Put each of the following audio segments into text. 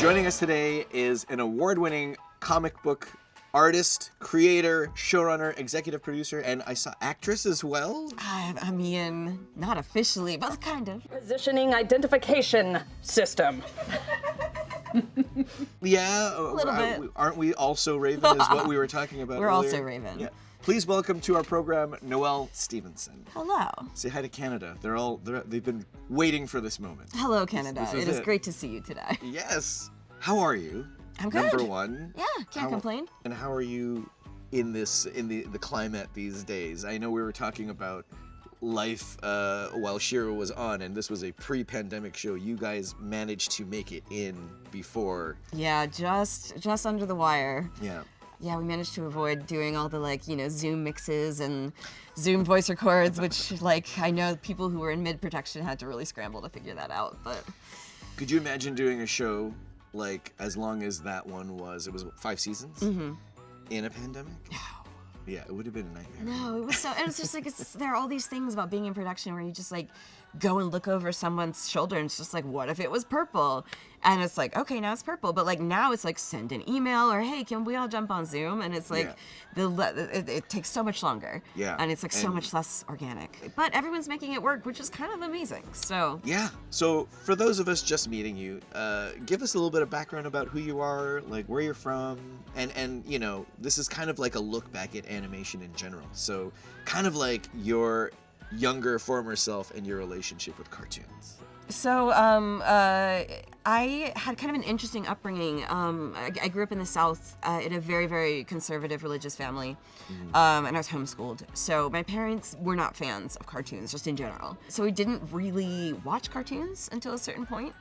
Joining us today is an award-winning comic book artist, creator, showrunner, executive producer, and I saw actress as well. I mean, not officially, but kind of. Positioning identification system. Yeah, a little bit. Aren't we also Raven? Is what we were talking about. We're earlier. also Raven. Yeah. Please welcome to our program, Noelle Stevenson. Hello. Say hi to Canada. They've been waiting for this moment. Hello, Canada. This It is great to see you today. Yes. How are you? I'm good. Number one. Yeah, can't complain. And how are you in the climate these days? I know we were talking about life while Shira was on, and this was a pre-pandemic show. You guys managed to make it in before. Yeah, just under the wire. Yeah. Yeah, we managed to avoid doing all the Zoom mixes and Zoom voice records, which I know people who were in mid-production had to really scramble to figure that out. But could you imagine doing a show as long as that one was? It was 5 seasons? Mm-hmm. In a pandemic? No. Yeah, it would have been a nightmare. No, it was so. And it's just there are all these things about being in production where you just go and look over someone's shoulder and it's just what if it was purple? And it's okay, now it's purple, but now it's send an email or hey, can we all jump on Zoom? And it's it takes so much longer. Yeah. And it's so much less organic. But everyone's making it work, which is kind of amazing. So yeah. So for those of us just meeting you, give us a little bit of background about who you are, where you're from, and this is kind of a look back at animation in general. So kind of your younger former self and your relationship with cartoons. So I had kind of an interesting upbringing. I grew up in the South in a very, very conservative religious family, and I was homeschooled. So my parents were not fans of cartoons, just in general. So we didn't really watch cartoons until a certain point.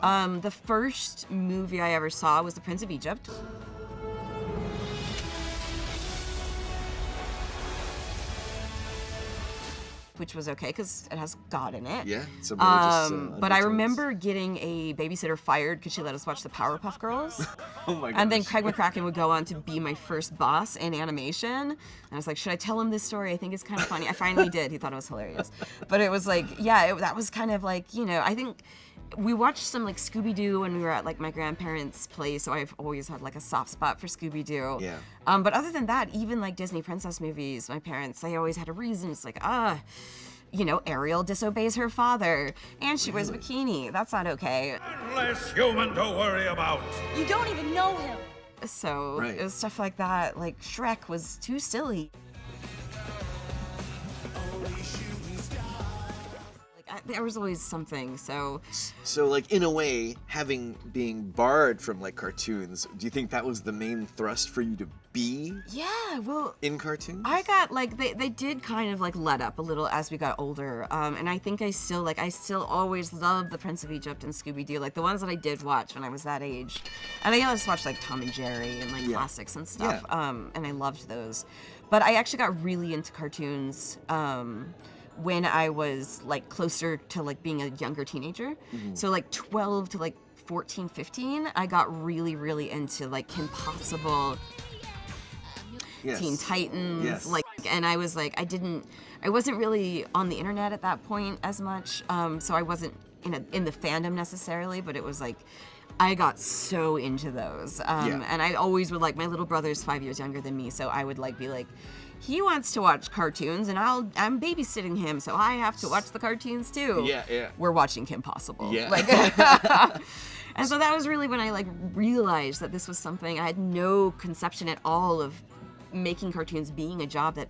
Wow. The first movie I ever saw was The Prince of Egypt. Which was okay because it has God in it. Yeah, some religious but I remember getting a babysitter fired because she let us watch the Powerpuff Girls. Oh my gosh. And then Craig McCracken would go on to be my first boss in animation. And I was like, should I tell him this story? I think it's kind of funny. I finally did. He thought it was hilarious. But it was that was kind of I think we watched some Scooby-Doo when we were at my grandparents' place, so I've always had a soft spot for Scooby-Doo. Yeah. But other than that, even Disney princess movies, my parents, they always had a reason. It's Ariel disobeys her father, and she wears a bikini. That's not okay. Less human to worry about. You don't even know him. So right. It was stuff like that. Shrek was too silly. There was always something, so in a way, being barred from cartoons, do you think that was the main thrust for you to be in cartoons? I got they did kind of let up a little as we got older, and I think I still always loved The Prince of Egypt and Scooby-Doo, the ones that I did watch when I was that age. And I just watched Tom and Jerry and classics and stuff, and I loved those. But I actually got really into cartoons when I was closer to being a younger teenager. Mm-hmm. So 12 to 14, 15, I got really, really into Kim Possible, yes. Teen Titans, yes. And I was I wasn't really on the internet at that point as much, so I wasn't in the fandom necessarily, but it was I got so into those, and I always would my little brother's 5 years younger than me, so I would be he wants to watch cartoons, and I'm babysitting him, so I have to watch the cartoons too. Yeah. We're watching Kim Possible. Yeah. And so that was really when I realized that this was something I had no conception at all of making cartoons being a job that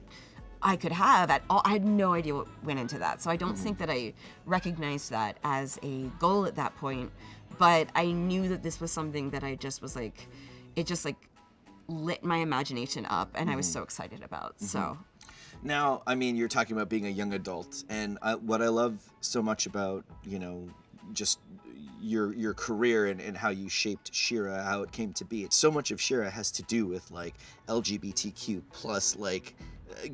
I could have at all. I had no idea what went into that, so I don't think that I recognized that as a goal at that point. But I knew that this was something that I just was it just lit my imagination up, and I was so excited about. So now, I mean, you're talking about being a young adult, and what I love so much about just your career and how you shaped Shira, how it came to be. So much of Shira has to do with LGBTQ plus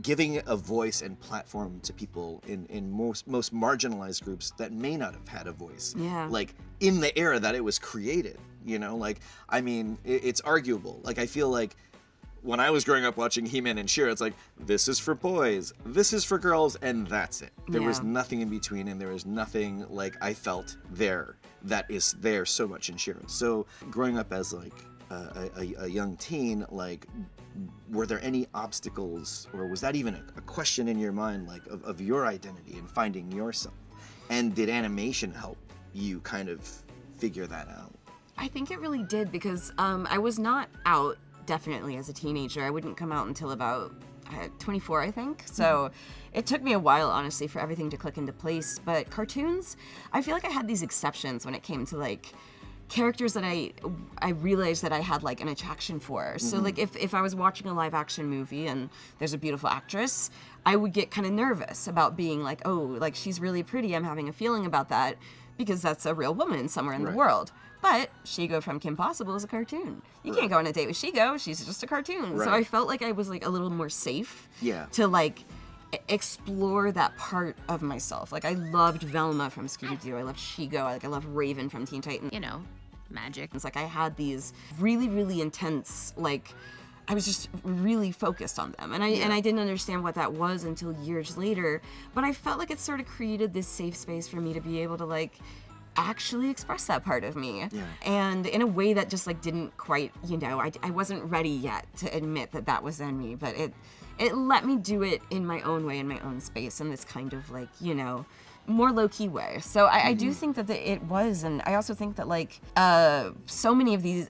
giving a voice and platform to people in most marginalized groups that may not have had a voice. Yeah. In the era that it was created, I mean, it's arguable. I feel when I was growing up watching He-Man and She-Ra, it's like, this is for boys, this is for girls, and that's it. There was nothing in between, and there was nothing like I felt there that is there so much in She-Ra. So growing up as like a young teen, like, were there any obstacles, or was that even a question in your mind, like of your identity and finding yourself? And did animation help you kind of figure that out? I think it really did, because I was not out definitely as a teenager. I wouldn't come out until about 24, I think. So it took me a while, honestly, for everything to click into place. But cartoons, I feel like I had these exceptions when it came to like characters that I realized that I had like an attraction for. So like if I was watching a live action movie and there's a beautiful actress, I would get kind of nervous about being like, oh, like she's really pretty, I'm having a feeling about that, because that's a real woman somewhere in the world. But Shigo from Kim Possible is a cartoon. You can't go on a date with Shigo, she's just a cartoon. So I felt like I was like a little more safe to like explore that part of myself. Like I loved Velma from Scooby-Doo, I loved Shigo, I loved Raven from Teen Titans. You know, magic. It's like I had these really, really intense, like, I was just really focused on them. And I didn't understand what that was until years later. But I felt like it sort of created this safe space for me to be able to like actually express that part of me. And in a way that just like didn't quite, you know, I wasn't ready yet to admit that that was in me, but it let me do it in my own way, in my own space, in this kind of like, you know, more low-key way. So I do think that it was, and I also think that like so many of these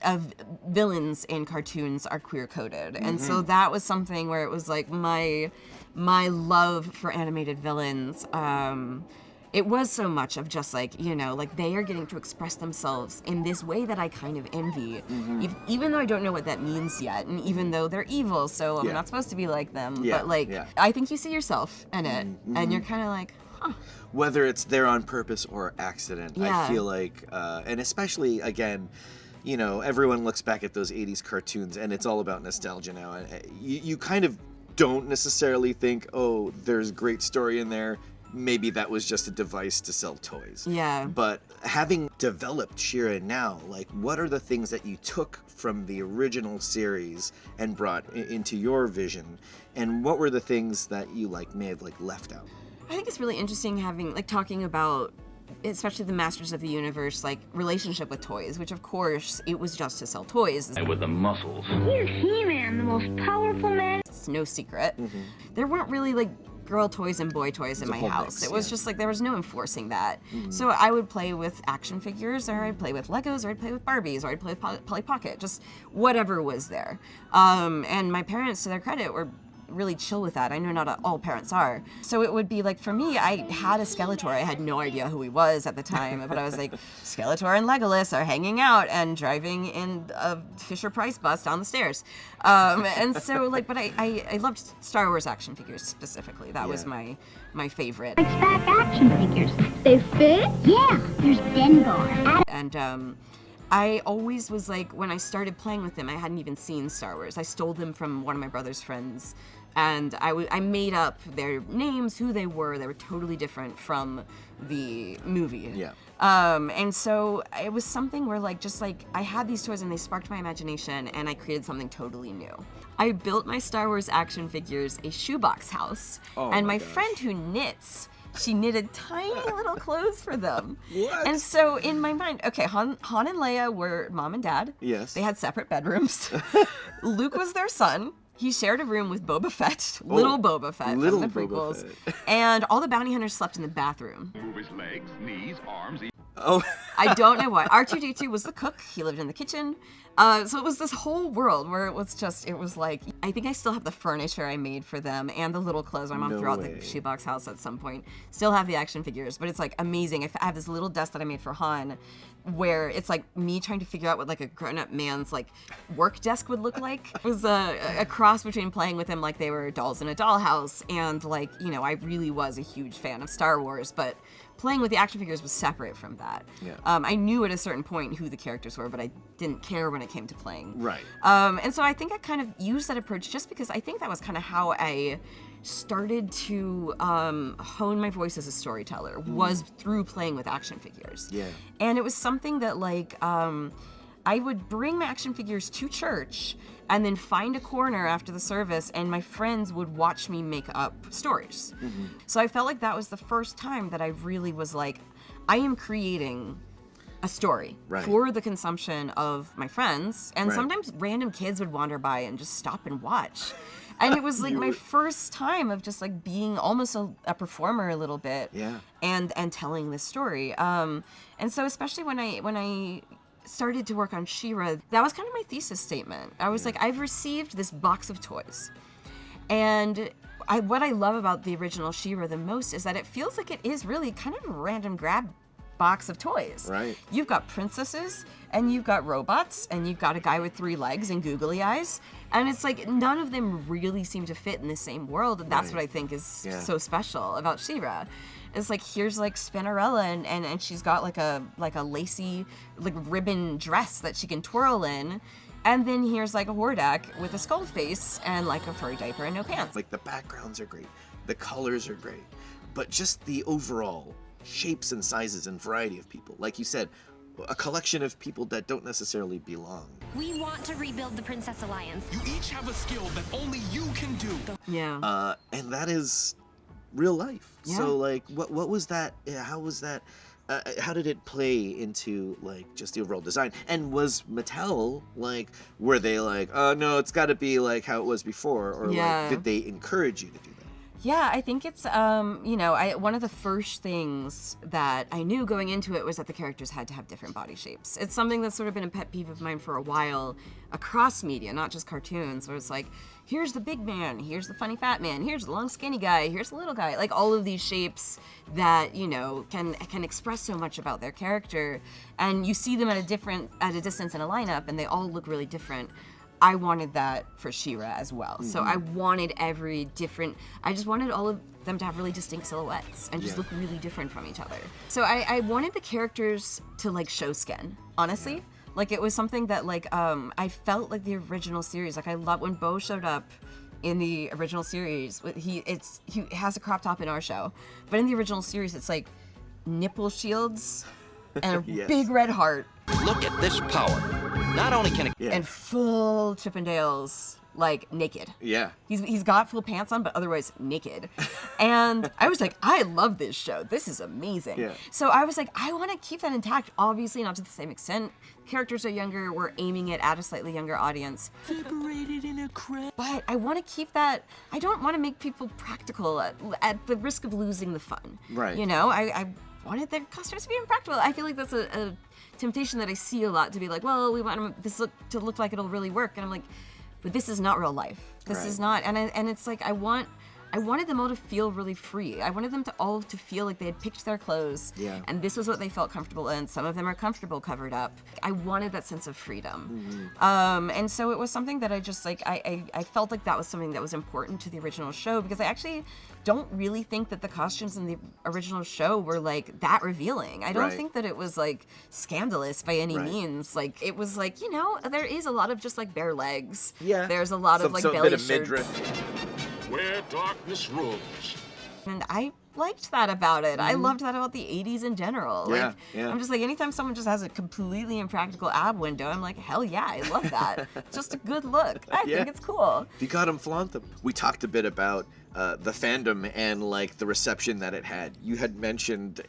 villains in cartoons are queer-coded, and so that was something where it was like my love for animated villains. It was so much of just like, you know, like they are getting to express themselves in this way that I kind of envy, even though I don't know what that means yet, and even though they're evil, so I'm not supposed to be like them, but like, I think you see yourself in it, and you're kind of like, huh. Whether it's there on purpose or accident, I feel like, and especially, again, you know, everyone looks back at those 80s cartoons, and it's all about nostalgia now, and you kind of don't necessarily think, oh, there's great story in there, maybe that was just a device to sell toys. But having developed She-Ra now, like, what are the things that you took from the original series and brought into your vision, and what were the things that you like may have like left out? I think it's really interesting having, like, talking about, especially the Masters of the Universe, like, relationship with toys, which of course, it was just to sell toys. With the muscles. He's He-Man, the most powerful man. It's no secret. There weren't really, like, girl toys and boy toys in my house. It was just like, there was no enforcing that. So I would play with action figures, or I'd play with Legos, or I'd play with Barbies, or I'd play with Polly Pocket, just whatever was there. And my parents, to their credit, were really chill with that. I know not all parents are. So it would be like, for me, I had a Skeletor. I had no idea who he was at the time, but I was like, Skeletor and Legolas are hanging out and driving in a Fisher-Price bus down the stairs. And so like, but I loved Star Wars action figures specifically. That was my favorite. It's back action figures. They fit? Yeah, there's Dengar. And I always was like, when I started playing with them, I hadn't even seen Star Wars. I stole them from one of my brother's friends, and I made up their names, who they were. They were totally different from the movie. And so it was something where like, just like, I had these toys and they sparked my imagination, and I created something totally new. I built my Star Wars action figures a shoebox house, and my friend who knits, she knitted tiny little clothes for them. What? And so in my mind, okay, Han and Leia were mom and dad. Yes. They had separate bedrooms. Luke was their son. He shared a room with Boba Fett, little Boba Fett from the prequels. And all the bounty hunters slept in the bathroom. Move his legs, knees, arms. Oh. I don't know why. R2-D2 was the cook. He lived in the kitchen. So it was this whole world where it was like, I think I still have the furniture I made for them and the little clothes my mom threw out the shoebox house at some point. Still have the action figures, but it's like amazing. I have this little desk that I made for Han, where it's like me trying to figure out what like a grown-up man's like work desk would look like. It was a cross between playing with them like they were dolls in a dollhouse, and like, you know, I really was a huge fan of Star Wars, but playing with the action figures was separate from that. I knew at a certain point who the characters were, but I didn't care when it came to playing. And so I think I kind of used that approach just because I think that was kind of how I started to hone my voice as a storyteller, was through playing with action figures. And it was something that like, I would bring my action figures to church and then find a corner after the service, and my friends would watch me make up stories. So I felt like that was the first time that I really was like, I am creating a story for the consumption of my friends. And sometimes random kids would wander by and just stop and watch. And it was like my first time of just like being almost a performer a little bit, and telling this story. And so especially when I started to work on She-Ra, that was kind of my thesis statement. I was like, I've received this box of toys, and what I love about the original She-Ra the most is that it feels like it is really kind of a random grab box of toys. Right. You've got princesses, and you've got robots, and you've got a guy with 3 legs and googly eyes, and it's like none of them really seem to fit in the same world, and that's what I think is so special about She-Ra. It's like, here's like Spinnerella, and she's got like a lacy like ribbon dress that she can twirl in, and then here's like a Hordak with a skull face and like a furry diaper and no pants. Like the backgrounds are great, the colors are great, but just the overall shapes and sizes and variety of people. Like you said, a collection of people that don't necessarily belong. We want to rebuild the Princess Alliance. You each have a skill that only you can do. Yeah. And that is real life. Yeah. So like, what was that? How was that? How did it play into like just the overall design? And was Mattel like, were they like, oh no, it's got to be like how it was before, or like did they encourage you to do that? Yeah, I think it's, one of the first things that I knew going into it was that the characters had to have different body shapes. It's something that's sort of been a pet peeve of mine for a while across media, not just cartoons, where it's like, here's the big man, here's the funny fat man, here's the long skinny guy, here's the little guy. Like all of these shapes that, can express so much about their character. And you see them at a distance in a lineup, and they all look really different. I wanted that for She-Ra as well. So I wanted I just wanted all of them to have really distinct silhouettes and just look really different from each other. So I wanted the characters to like show skin, honestly. Yeah. Like it was something that like, I felt like the original series. Like I love when Bo showed up in the original series. He has a crop top in our show, but in the original series, it's like nipple shields and a big red heart. Look at this power. Not only can it... And full Chippendales, like, naked. Yeah. He's got full pants on, but otherwise naked. And I was like, I love this show. This is amazing. Yeah. So I was like, I want to keep that intact. Obviously, not to the same extent. Characters are younger. We're aiming it at a slightly younger audience. Separated in a crowd. But I want to keep that... I don't want to make people practical at the risk of losing the fun. Right. I wanted their costumes to be impractical. I feel like that's a temptation that I see a lot, to be like, well, we want this to look like it'll really work, and I'm like, but this is not real life. This is not, and it's like I wanted them all to feel really free. I wanted them to all to feel like they had picked their clothes, and this was what they felt comfortable in. Some of them are comfortable covered up. I wanted that sense of freedom, and so it was something that I just like. I felt like that was something that was important to the original show, because I actually don't really think that the costumes in the original show were like that revealing. I don't think that it was like scandalous by any means. Like it was like, there is a lot of just like bare legs. Yeah. There's a lot of like belly shirts. Where darkness rules. And I liked that about it. I loved that about the 80s in general. Like, I'm just like, anytime someone just has a completely impractical ab window, I'm like, hell yeah, I love that. It's just a good look. I think it's cool. If you got them, flaunt them. We talked a bit about the fandom and like the reception that it had. You had mentioned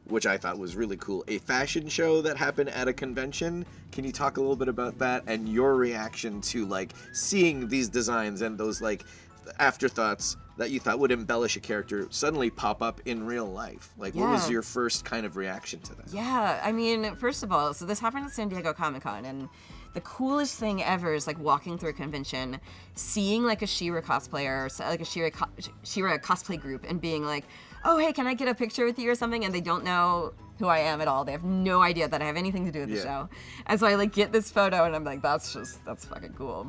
which I thought was really cool, a fashion show that happened at a convention. Can you talk a little bit about that and your reaction to like seeing these designs and those like afterthoughts that you thought would embellish a character suddenly pop up in real life? Like, what was your first kind of reaction to that? Yeah, I mean, first of all, so this happened at San Diego Comic-Con, and the coolest thing ever is like walking through a convention, seeing like a She-Ra cosplayer, or like a She-Ra cosplay group, and being like, oh, hey, can I get a picture with you or something? And they don't know who I am at all. They have no idea that I have anything to do with the show. And so I like get this photo, and I'm like, that's fucking cool.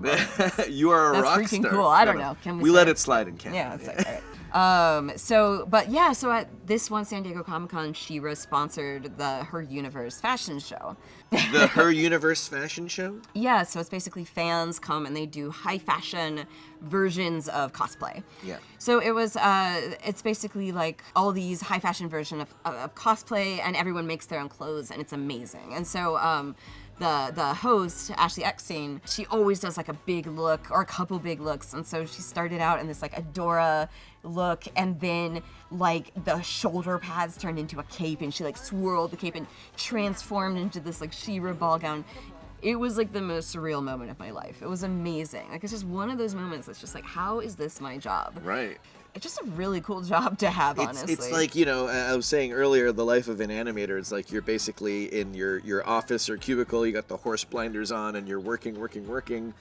You are a rock star. That's freaking cool. I don't know. Can we let it slide in Canada. Yeah, it's like, all right. So at this one San Diego Comic-Con, She-Ra sponsored the Her Universe fashion show. The Her Universe fashion show? Yeah, so it's basically fans come and they do high fashion versions of cosplay. Yeah. So it was, it's basically like all these high fashion version of cosplay, and everyone makes their own clothes, and it's amazing. And so the host, Ashley Eckstein, she always does like a big look or a couple big looks. And so she started out in this like Adora look, and then like the shoulder pads turned into a cape, and she like swirled the cape and transformed into this like She-Ra ball gown. It was like the most surreal moment of my life. It was amazing. Like, it's just one of those moments that's just like, how is this my job? Right. It's just a really cool job to have, honestly. It's like, you know, I was saying earlier, the life of an animator, it's like you're basically in your office or cubicle, you got the horse blinders on, and you're working.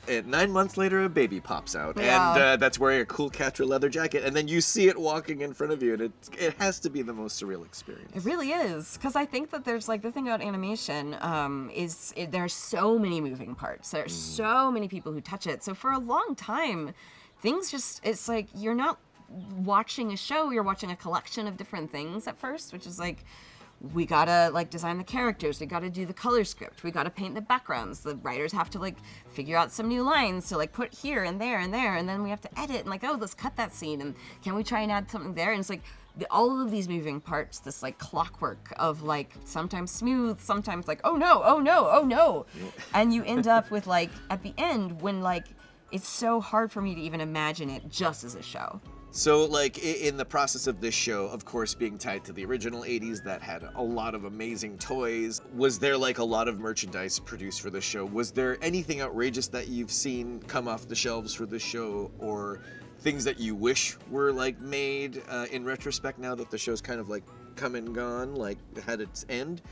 And 9 months later, a baby pops out. Yeah. And that's wearing a cool Catra leather jacket. And then you see it walking in front of you, and it has to be the most surreal experience. It really is, because I think that there's like the thing about animation there are so many moving parts. There are so many people who touch it. So for a long time, it's like you're not watching a show, you're watching a collection of different things at first, which is like, we gotta like design the characters, we gotta do the color script, we gotta paint the backgrounds, the writers have to like figure out some new lines to like put here and there and there, and then we have to edit and like, oh, let's cut that scene, and can we try and add something there? And it's like all of these moving parts, this like clockwork of like sometimes smooth, sometimes like, oh no, and you end up with like at the end when like it's so hard for me to even imagine it just as a show. So, like, in the process of this show, of course, being tied to the original 80s that had a lot of amazing toys, was there, like, a lot of merchandise produced for this show? Was there anything outrageous that you've seen come off the shelves for this show, or things that you wish were, like, made in retrospect now that the show's kind of, like, come and gone, like, had its end?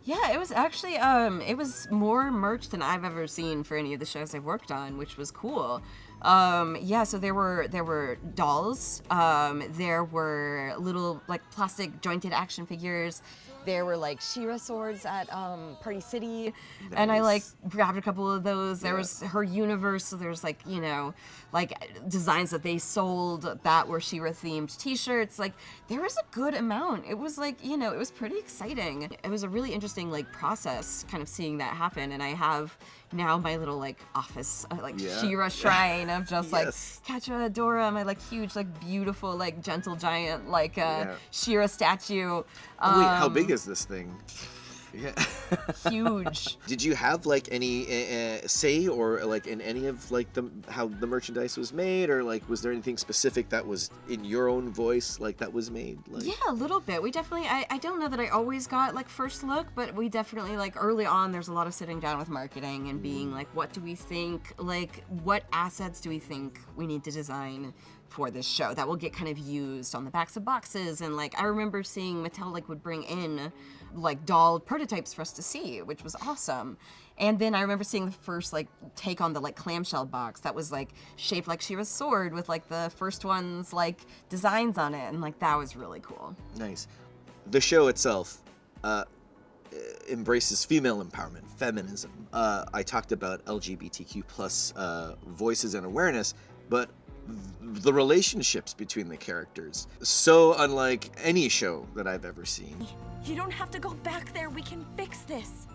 Yeah, it was actually, it was more merch than I've ever seen for any of the shows I've worked on, which was cool. So there were dolls, there were little like plastic jointed action figures, there were like She-Ra swords at Party City, and I like grabbed a couple of those. There was her universe, so there's like, you know, like designs that they sold that were She-Ra themed t-shirts. Like there was a good amount. It was like, you know, it was pretty exciting. It was a really interesting like process kind of seeing that happen, and I have now my little like office She-Ra shrine of just like Catra, Adora, my like huge like beautiful like gentle giant like She-Ra statue. Wait, how big is this thing? Yeah. Huge. Did you have like any say or like in any of like how the merchandise was made, or like was there anything specific that was in your own voice like that was made? Like... Yeah, a little bit. We definitely, I don't know that I always got like first look, but we definitely like early on there's a lot of sitting down with marketing and being like, what do we think, like what assets do we think we need to design for this show that will get kind of used on the backs of boxes. And like I remember seeing Mattel like would bring in like doll prototypes for us to see, which was awesome. And then I remember seeing the first like take on the like clamshell box that was like shaped like She-Ra's sword with like the first one's like designs on it, and like that was really cool. Nice. The show itself embraces female empowerment, feminism. I talked about LGBTQ plus voices and awareness, but the relationships between the characters, so unlike any show that I've ever seen. You don't have to go back there. We can fix this.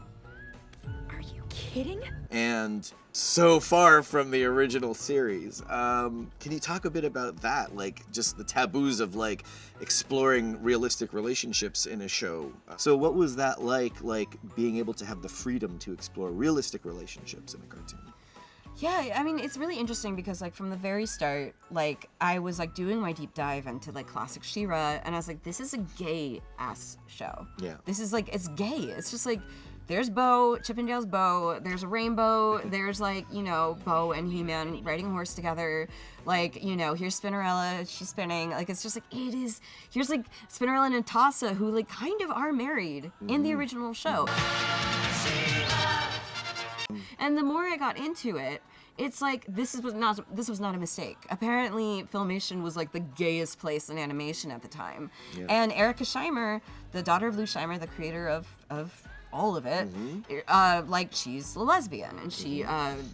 Are you kidding? And so far from the original series. Can you talk a bit about that? Like just the taboos of like exploring realistic relationships in a show. So what was that like being able to have the freedom to explore realistic relationships in a cartoon? Yeah, I mean, it's really interesting because, like, from the very start, like, I was, like, doing my deep dive into, like, classic She-Ra, and I was like, this is a gay-ass show. Yeah. This is, like, it's gay. It's just, like, there's Bo, Chippendale's Bo, there's a rainbow, there's, like, you know, Bo and He-Man riding a horse together. Like, you know, here's Spinnerella, she's spinning. Like, it's just, like, it is, here's, like, Spinnerella and Natasha, who, like, kind of are married in the original show. And the more I got into it, it's like this was not a mistake. Apparently, Filmation was like the gayest place in animation at the time. Yeah. And Erica Scheimer, the daughter of Lou Scheimer, the creator of all of it, like she's a lesbian, and she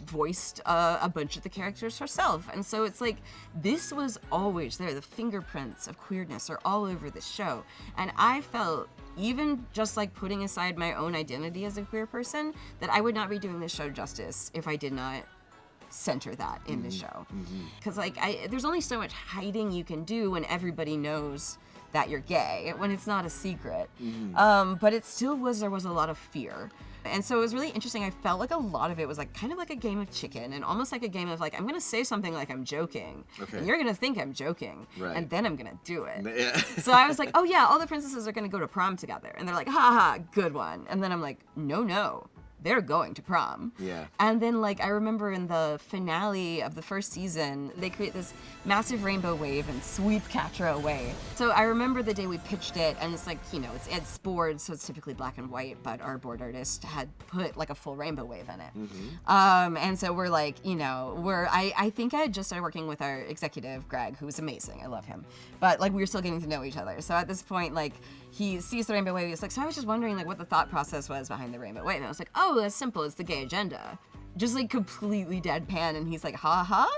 voiced a bunch of the characters herself. And so it's like this was always there. The fingerprints of queerness are all over this show, and I felt, even just like putting aside my own identity as a queer person, that I would not be doing this show justice if I did not center that in the show. Because like there's only so much hiding you can do when everybody knows that you're gay when it's not a secret. But it still was, there was a lot of fear. And so it was really interesting. I felt like a lot of it was like kind of like a game of chicken and almost like a game of like, I'm going to say something like I'm joking. Okay. And you're going to think I'm joking. Right. And then I'm going to do it. Yeah. So I was like, oh yeah, all the princesses are going to go to prom together. And they're like, ha ha, good one. And then I'm like, no. They're going to prom. Yeah. And then like I remember in the finale of the first season, they create this massive rainbow wave and sweep Catra away. So I remember the day we pitched it, and it's like, you know, it's boards, so it's typically black and white, but our board artist had put like a full rainbow wave in it. And so we're like, you know, I think I had just started working with our executive, Greg, who was amazing. I love him. But like we were still getting to know each other. So at this point, like he sees the rainbow wave. He's like, so I was just wondering like what the thought process was behind the rainbow wave. And I was like, oh, that's simple. It's the gay agenda. Just like completely deadpan. And he's like, ha.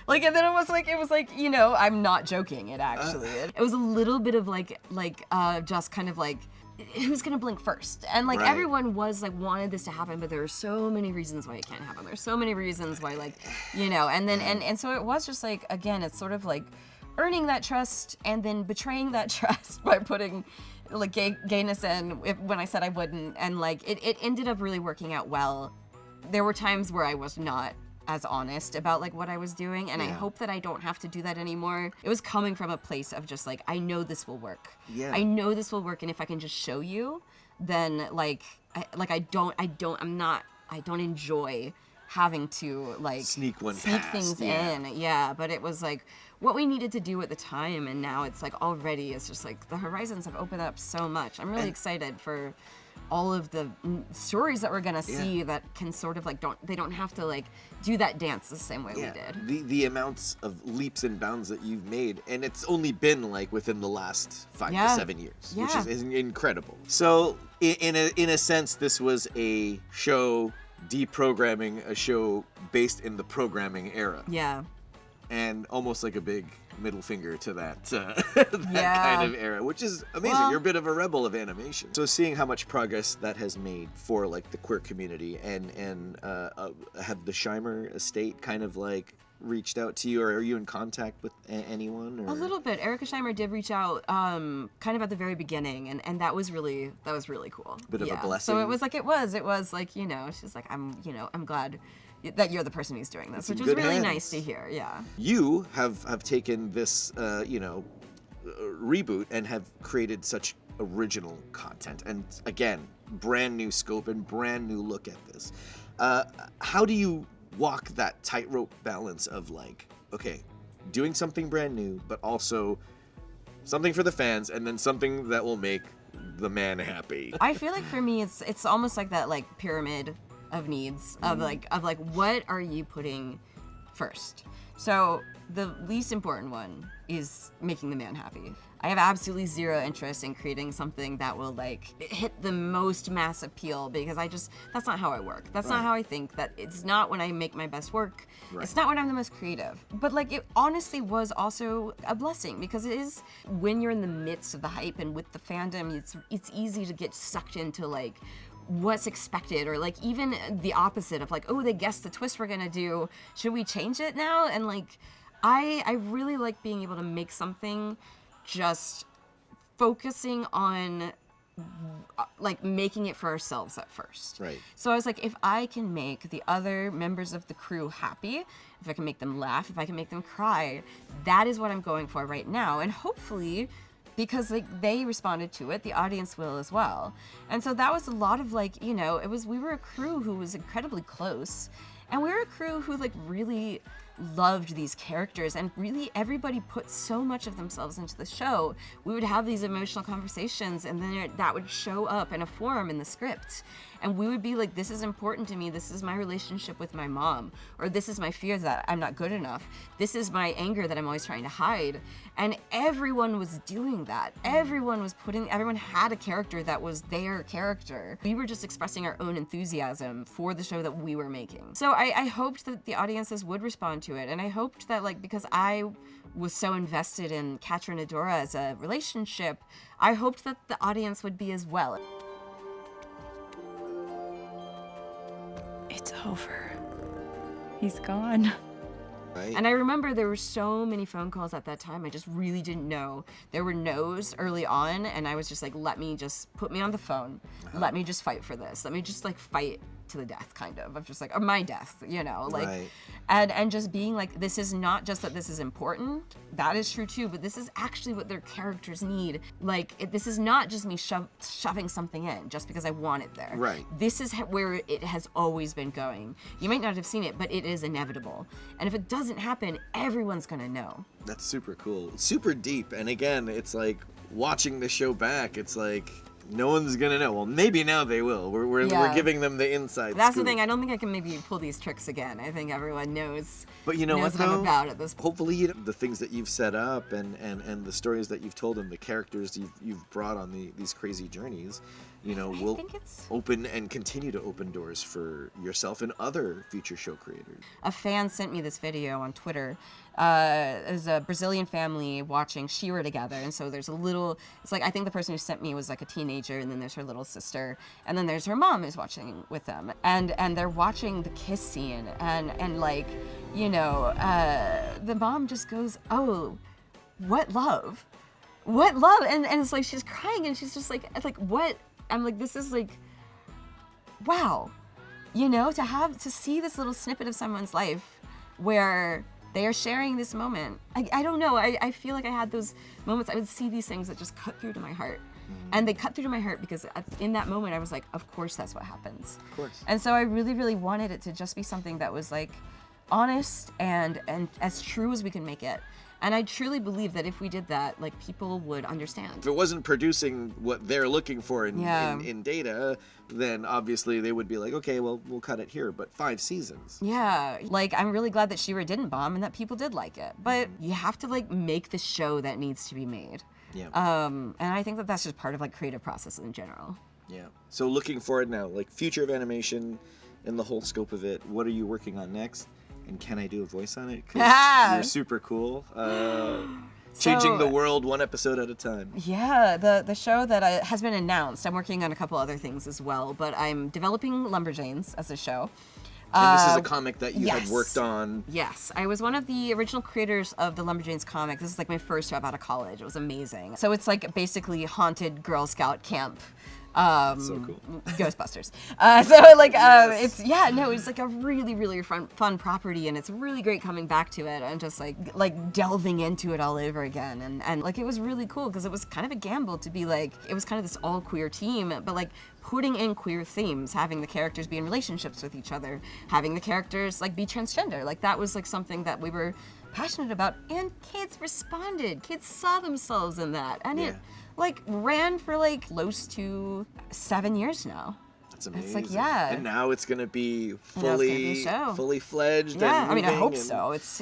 Like, and then it was like, you know, I'm not joking. It actually, it was a little bit of just kind of like, who's gonna blink first? And like everyone was like wanted this to happen, but there are so many reasons why it can't happen. There's so many reasons why, like, you know, and then and so it was just like, again, it's sort of like earning that trust and then betraying that trust by putting like gayness in when I said I wouldn't, and like it ended up really working out well. There were times where I was not as honest about like what I was doing, and I hope that I don't have to do that anymore. It was coming from a place of just like, I know this will work. I know this will work, and if I can just show you, then I don't enjoy having to like sneak things in. Yeah, but it was like what we needed to do at the time, and now it's like already it's just like the horizons have opened up so much. I'm really excited for all of the stories that we're gonna see that can sort of like they don't have to like do that dance the same way we did. The amounts of leaps and bounds that you've made, and it's only been like within the last 5 to 7 years, which is incredible. So in a sense, this was a show deprogramming a show based in the programming era. Yeah. And almost like a big middle finger to that kind of era, which is amazing. Well, you're a bit of a rebel of animation. So seeing how much progress that has made for like the queer community, and have the Scheimer estate kind of like reached out to you, or are you in contact with anyone? Or? A little bit. Erica Scheimer did reach out kind of at the very beginning, and that was really cool. Bit of a blessing. So it was like, you know, she's like, I'm glad that you're the person who's doing this, which was really nice to hear. Yeah. You have taken this, reboot and have created such original content, and again, brand new scope and brand new look at this. How do you walk that tightrope balance of like, okay, doing something brand new, but also something for the fans, and then something that will make the man happy? I feel like for me, it's almost like that like pyramid of needs of like what are you putting first? So the least important one is making the man happy. I have absolutely zero interest in creating something that will like hit the most mass appeal, because that's not how I work. That's not how I think. That it's not when I make my best work. It's not when I'm the most creative. But like it honestly was also a blessing, because it is when you're in the midst of the hype and with the fandom, it's easy to get sucked into like what's expected, or like even the opposite of like, oh, they guessed the twist we're gonna do, should we change it now? And like I really like being able to make something just focusing on like making it for ourselves at first. Right. So I was like, if I can make the other members of the crew happy, if I can make them laugh, if I can make them cry, that is what I'm going for right now. And hopefully, because like they responded to it, the audience will as well. And so that was a lot of like, you know, we were a crew who was incredibly close, and we were a crew who like really loved these characters, and really everybody put so much of themselves into the show. We would have these emotional conversations, and then that would show up in a form in the script, and we would be like, this is important to me, this is my relationship with my mom, or this is my fear that I'm not good enough, this is my anger that I'm always trying to hide. And everyone was doing that. Everyone had a character that was their character. We were just expressing our own enthusiasm for the show that we were making. So I hoped that the audiences would respond to it, and I hoped that like, because I was so invested in Catra and Adora as a relationship, I hoped that the audience would be as well. It's over. He's gone. Right. And I remember there were so many phone calls at that time. I just really didn't know. There were no's early on, and I was just like, let me just put me on the phone. Let me just fight for this. Let me just like fight to the death, kind of just like, or my death, you know, like, Right. and just being like, this is not just that this is important. That is true too, but this is actually what their characters need. Like, this is not just me shoving something in just because I want it there. Right. This is where it has always been going. You might not have seen it, but it is inevitable. And if it doesn't happen, everyone's gonna know. That's super cool. It's super deep. And again, it's like watching the show back, it's like no one's gonna know. Well, maybe now they will. We're giving them the inside That's scoop. the thing. I don't think I can maybe pull these tricks again. I think everyone knows. But you know knows what, what though? I'm about at this point. Hopefully, you know, the things that you've set up and the stories that you've told and the characters you've brought on these crazy journeys, you know, will think it's- open and continue to open doors for yourself and other future show creators. A fan sent me this video on Twitter. There's a Brazilian family watching She-Ra together, and so there's a little. It's like, I think the person who sent me was like a teenager, and then there's her little sister, and then there's her mom who's watching with them, and they're watching the kiss scene, and like, you know, the mom just goes, "Oh, what love, and it's like she's crying, and she's just like what? I'm like, this is like, wow, you know, to see this little snippet of someone's life where they are sharing this moment. I don't know. I feel like I had those moments. I would see these things that just cut through to my heart. And they cut through to my heart because in that moment I was like, of course that's what happens. Of course. And so I really, really wanted it to just be something that was like honest and as true as we can make it. And I truly believe that if we did that, like, people would understand. If it wasn't producing what they're looking for in data, then obviously they would be like, okay, well, we'll cut it here. But 5 seasons. Yeah, like, I'm really glad that She-Ra didn't bomb and that people did like it. But you have to, like, make the show that needs to be made. Yeah. And I think that that's just part of, like, creative process in general. Yeah. So looking forward now, like future of animation and the whole scope of it, what are you working on next? And can I do a voice on it? 'Cause you're super cool. Changing the world one episode at a time. Yeah, the show that has been announced. I'm working on a couple other things as well, but I'm developing Lumberjanes as a show. And this is a comic that you had yes. worked on. Yes, I was one of the original creators of the Lumberjanes comic. This is like my first job out of college. It was amazing. So it's like basically haunted Girl Scout camp. So cool. Ghostbusters. It's like a really, really fun property, and it's really great coming back to it and just like delving into it all over again. And like, it was really cool because it was kind of a gamble to be like, it was kind of this all queer team, but like putting in queer themes, having the characters be in relationships with each other, having the characters like be transgender. Like, that was like something that we were passionate about, and kids responded. Kids saw themselves in that, and it like ran for like close to 7 years now. That's amazing. It's like, yeah. And now it's gonna be Now it's gonna be a show. fully fledged. Yeah, and I mean, I hope moving so. It's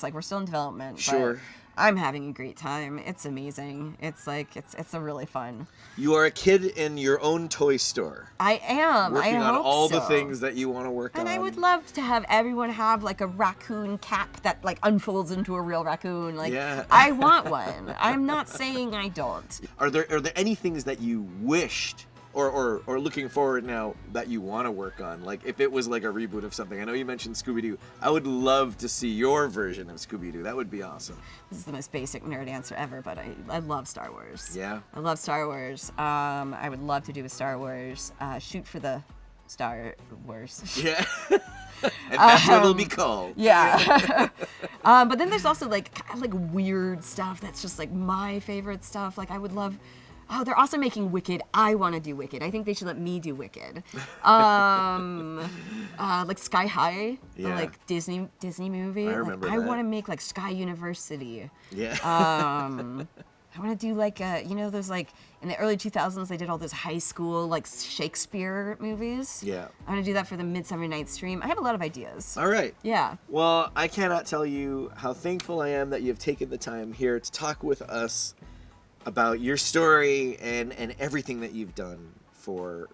like we're still in development. Sure. But I'm having a great time. It's amazing. It's like it's a really fun. You are a kid in your own toy store. I am. Working I on hope all so. the things that you want to work on. And I would love to have everyone have like a raccoon cap that like unfolds into a real raccoon. Like, Yeah. I want one. I'm not saying I don't. Are there any things that you wished or looking forward now that you want to work on? Like, if it was like a reboot of something. I know you mentioned Scooby-Doo. I would love to see your version of Scooby-Doo. That would be awesome. This is the most basic nerd answer ever, but I love Star Wars. Yeah. I love Star Wars. I would love to do a Star Wars. Shoot for the Star Wars. Yeah. And that's what it'll be called. Yeah. But then there's also like kind of like weird stuff that's just like my favorite stuff. Like, I would love. Oh, they're also making Wicked. I want to do Wicked. I think they should let me do Wicked. Like Sky High, the Yeah. like Disney movie. I remember I that. want to make like Sky University. Yeah. I want to do like those like in the early 2000s they did all those high school like Shakespeare movies. Yeah. I want to do that for the Midsummer Night's Dream. I have a lot of ideas. All right. Yeah. Well, I cannot tell you how thankful I am that you've taken the time here to talk with us about your story and everything that you've done for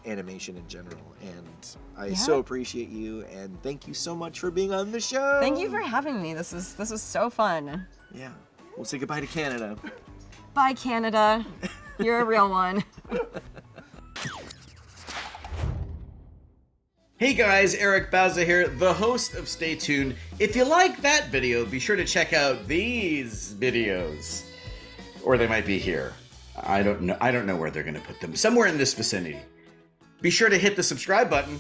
animation in general. And I so appreciate you, and thank you so much for being on the show. Thank you for having me. This was so fun. Yeah. We'll say goodbye to Canada. Bye, Canada. You're a real one. Hey Hey guys, Eric Bauza here, the host of Stay Tuned. If you like that video, be sure to check out these videos. Or they might be here. I don't know where they're going to put them. Somewhere in this vicinity. Be sure to hit the subscribe button.